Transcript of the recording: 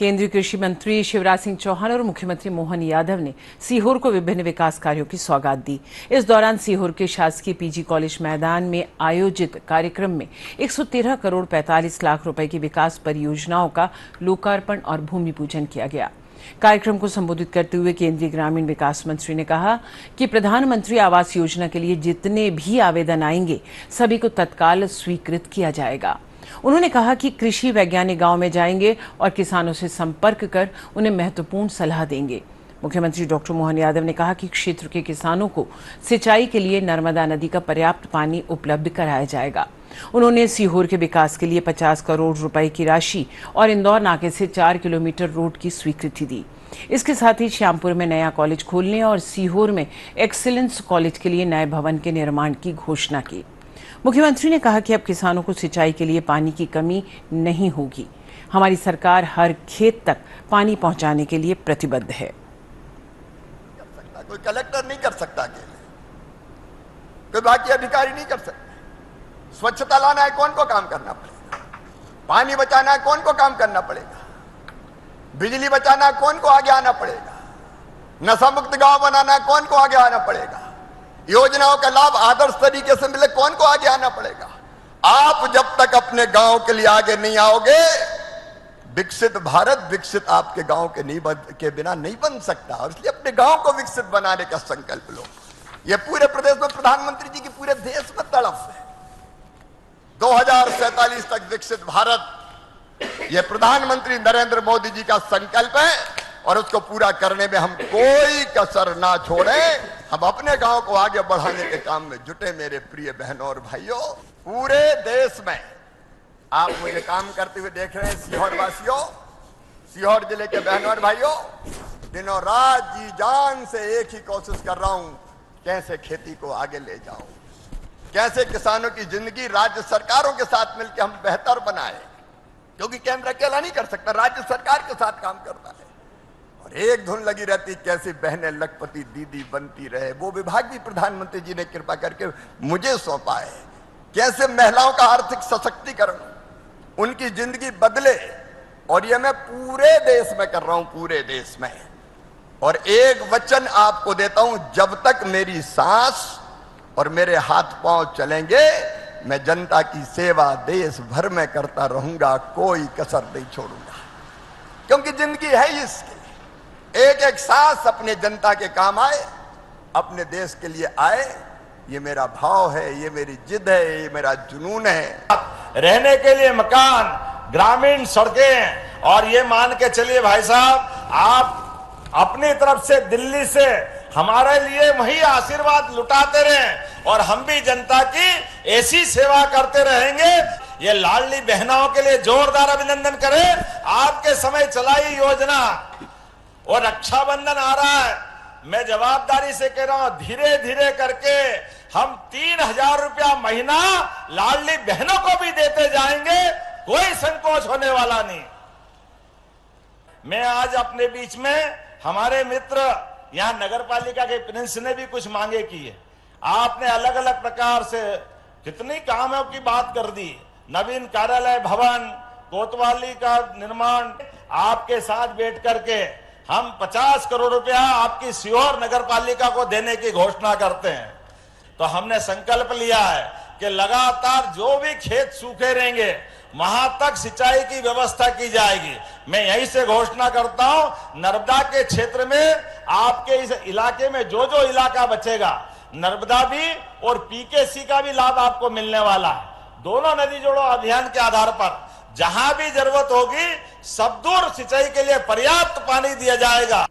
केंद्रीय कृषि मंत्री शिवराज सिंह चौहान और मुख्यमंत्री मोहन यादव ने सीहोर को विभिन्न विकास कार्यों की सौगात दी। इस दौरान सीहोर के शासकीय पीजी कॉलेज मैदान में आयोजित कार्यक्रम में 113 करोड़ 45 लाख रुपए की विकास परियोजनाओं का लोकार्पण और भूमि पूजन किया गया। कार्यक्रम को संबोधित करते हुए केंद्रीय ग्रामीण विकास मंत्री ने कहा कि प्रधानमंत्री आवास योजना के लिए जितने भी आवेदन आएंगे सभी को तत्काल स्वीकृत किया जाएगा। उन्होंने कहा कि कृषि वैज्ञानिक गांव में जाएंगे और किसानों से संपर्क कर उन्हें महत्वपूर्ण सलाह देंगे। मुख्यमंत्री डॉक्टर मोहन यादव ने कहा कि क्षेत्र के किसानों को सिंचाई के लिए नर्मदा नदी का पर्याप्त पानी उपलब्ध कराया जाएगा। उन्होंने सीहोर के विकास के लिए 50 करोड़ रुपए की राशि और इंदौर नाके से 4 किलोमीटर रोड की स्वीकृति दी। इसके साथ ही श्यामपुर में नया कॉलेज खोलने और सीहोर में एक्सीलेंस कॉलेज के लिए नए भवन के निर्माण की घोषणा की। मुख्यमंत्री ने कहा कि अब किसानों को सिंचाई के लिए पानी की कमी नहीं होगी। हमारी सरकार हर खेत तक पानी पहुंचाने के लिए प्रतिबद्ध है। कोई कलेक्टर नहीं कर सकता अकेले, कोई बाकी अधिकारी नहीं कर सकता। स्वच्छता लाना है, कौन को काम करना पड़ेगा। पानी बचाना है, कौन को काम करना पड़ेगा। बिजली बचाना है, कौन को आगे आना पड़ेगा। नशा मुक्त गांव बनाना है, कौन को आगे आना पड़ेगा। योजनाओं का लाभ आदर्श तरीके से मिले, कौन को आगे आना पड़ेगा। आप जब तक अपने गांव के लिए आगे नहीं आओगे, विकसित भारत विकसित आपके गांव के बिना नहीं बन सकता। और इसलिए अपने गांव को विकसित बनाने का संकल्प लो। यह पूरे प्रदेश में प्रधानमंत्री जी की पूरे देश में तड़प है। 2047 तक विकसित भारत, यह प्रधानमंत्री नरेंद्र मोदी जी का संकल्प है और उसको पूरा करने में हम कोई कसर ना छोड़ें। हम अपने गांव को आगे बढ़ाने के काम में जुटे। मेरे प्रिय बहनों और भाइयों, पूरे देश में आप मुझे काम करते हुए देख रहे हैं। सीहोर वासियों, सीहोर जिले के बहनों और भाइयों, दिनों रात जी जान से एक ही कोशिश कर रहा हूं, कैसे खेती को आगे ले जाऊं, कैसे किसानों की जिंदगी राज्य सरकारों के साथ मिलकर हम बेहतर बनाए। क्योंकि केंद्र अकेला नहीं कर सकता, राज्य सरकार के साथ काम करता है। और एक धुन लगी रहती, कैसे बहनें लखपति दीदी बनती रहे। वो विभाग भी प्रधानमंत्री जी ने कृपा करके मुझे सौंपा है। कैसे महिलाओं का आर्थिक सशक्तिकरण, उनकी जिंदगी बदले। और ये मैं पूरे देश में कर रहा हूं, पूरे देश में। और एक वचन आपको देता हूं, जब तक मेरी सांस और मेरे हाथ पांव चलेंगे, मैं जनता की सेवा देश भर में करता रहूंगा, कोई कसर नहीं छोड़ूंगा। क्योंकि जिंदगी है ही इसके, एक एक सांस अपने जनता के काम आए, अपने देश के लिए आए। ये मेरा भाव है, ये मेरी जिद है, ये मेरा जुनून है। रहने के लिए मकान, ग्रामीण सड़कें, और ये मान के चलिए भाई साहब, आप अपनी तरफ से दिल्ली से हमारे लिए वही आशीर्वाद लुटाते रहें और हम भी जनता की ऐसी सेवा करते रहेंगे। ये लाडली बहनों के लिए जोरदार अभिनंदन करें। आपके समय चलाई योजना और रक्षाबंधन आ रहा है, मैं जवाबदारी से कह रहा हूं, धीरे धीरे करके हम 3000 रुपया महीना लाडली बहनों को भी देते जाएंगे। कोई संकोच होने वाला नहीं। मैं आज अपने बीच में, हमारे मित्र यहां नगर पालिका के प्रिंस ने भी कुछ मांगे की है। आपने अलग अलग प्रकार से कितनी कामों की बात कर दी। नवीन कार्यालय भवन, कोतवाली का निर्माण, आपके साथ बैठ करके हम 50 करोड़ रुपया आपकी सीहोर नगर पालिका को देने की घोषणा करते हैं। तो हमने संकल्प लिया है कि लगातार जो भी खेत सूखे रहेंगे वहां तक सिंचाई की व्यवस्था की जाएगी। मैं यहीं से घोषणा करता हूं, नर्मदा के क्षेत्र में आपके इस इलाके में जो जो इलाका बचेगा, नर्मदा भी और पीकेसी का भी लाभ आपको मिलने वाला है। दोनों नदी जोड़ो अभियान के आधार पर जहां भी जरूरत होगी, सब दूर सिंचाई के लिए पर्याप्त पानी दिया जाएगा।